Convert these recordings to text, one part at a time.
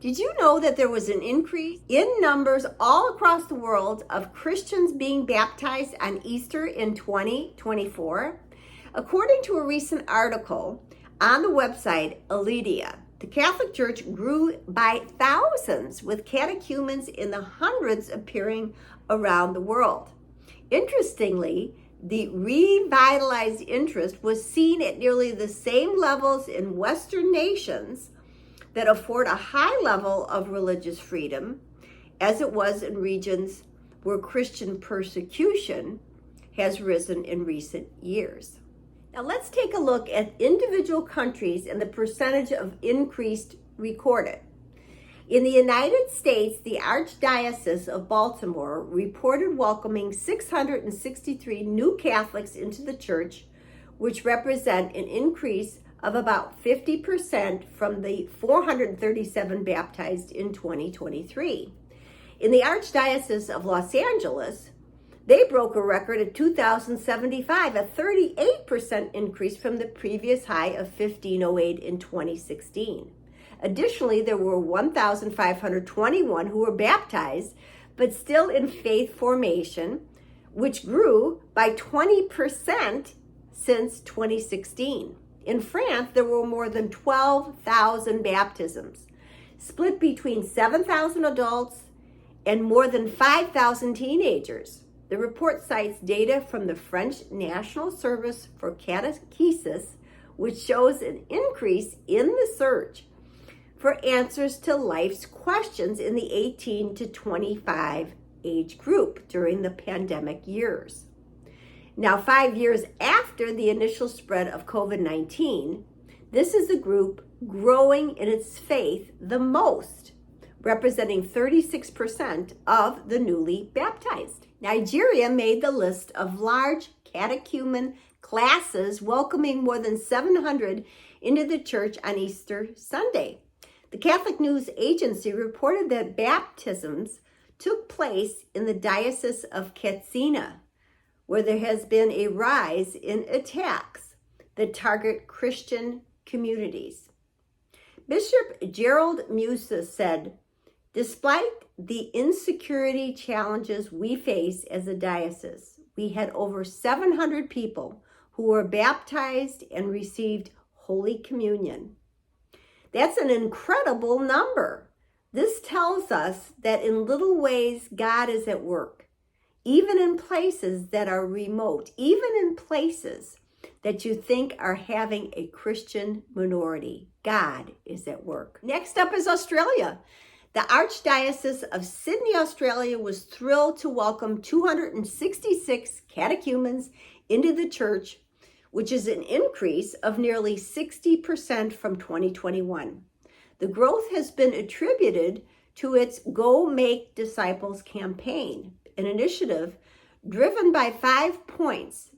Did you know that there was an increase in numbers all across the world of Christians being baptized on Easter in 2024? According to a recent article on the website Aletheia, the Catholic Church grew by thousands, with catechumens in the hundreds appearing around the world. Interestingly, the revitalized interest was seen at nearly the same levels in Western nations that afford a high level of religious freedom as it was in regions where Christian persecution has risen in recent years. Now let's take a look at individual countries and the percentage of increase recorded. In the United States, the Archdiocese of Baltimore reported welcoming 663 new Catholics into the church, which represent an increase of about 50% from the 437 baptized in 2023. In the Archdiocese of Los Angeles, they broke a record at 2,075, a 38% increase from the previous high of 1,508 in 2016. Additionally, there were 1,521 who were baptized, but still in faith formation, which grew by 20% since 2016. In France, there were more than 12,000 baptisms, split between 7,000 adults and more than 5,000 teenagers. The report cites data from the French National Service for Catechesis, which shows an increase in the search for answers to life's questions in the 18 to 25 age group during the pandemic years. Now, 5 years after the initial spread of COVID-19, this is the group growing in its faith the most, representing 36% of the newly baptized. Nigeria made the list of large catechumen classes, welcoming more than 700 into the church on Easter Sunday. The Catholic News Agency reported that baptisms took place in the Diocese of Katsina, where there has been a rise in attacks that target Christian communities. Bishop Gerald Musa said, "Despite the insecurity challenges we face as a diocese, we had over 700 people who were baptized and received Holy Communion." That's an incredible number. This tells us that in little ways, God is at work, even in places that are remote, even in places that you think are having a Christian minority. God is at work. Next up is Australia. The Archdiocese of Sydney, Australia was thrilled to welcome 266 catechumens into the church, which is an increase of nearly 60% from 2021. The growth has been attributed to its Go Make Disciples campaign, an initiative driven by 5 points: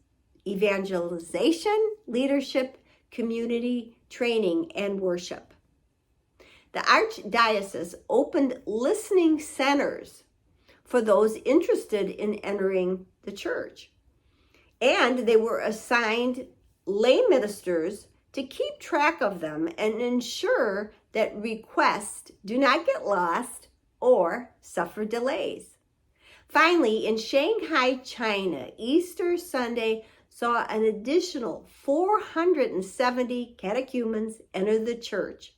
evangelization, leadership, community, training, and worship. The Archdiocese opened listening centers for those interested in entering the church, and they were assigned lay ministers to keep track of them and ensure that requests do not get lost or suffer delays. Finally, in Shanghai, China, Easter Sunday saw an additional 470 catechumens enter the church.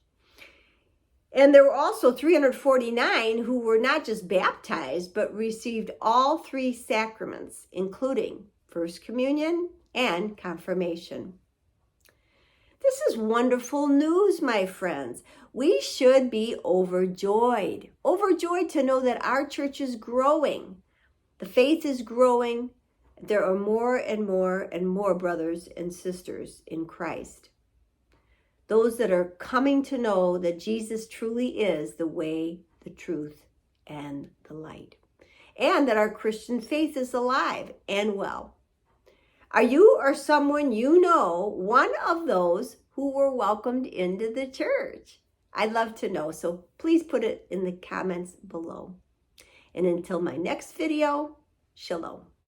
And there were also 349 who were not just baptized, but received all 3 sacraments, including First Communion and Confirmation. This is wonderful news, my friends. We should be overjoyed to know that our church is growing. The faith is growing. There are more and more and more brothers and sisters in Christ. Those that are coming to know that Jesus truly is the way, the truth, and the light. And that our Christian faith is alive and well. Are you or someone you know one of those who were welcomed into the church? I'd love to know, so please put it in the comments below. And until my next video, shalom.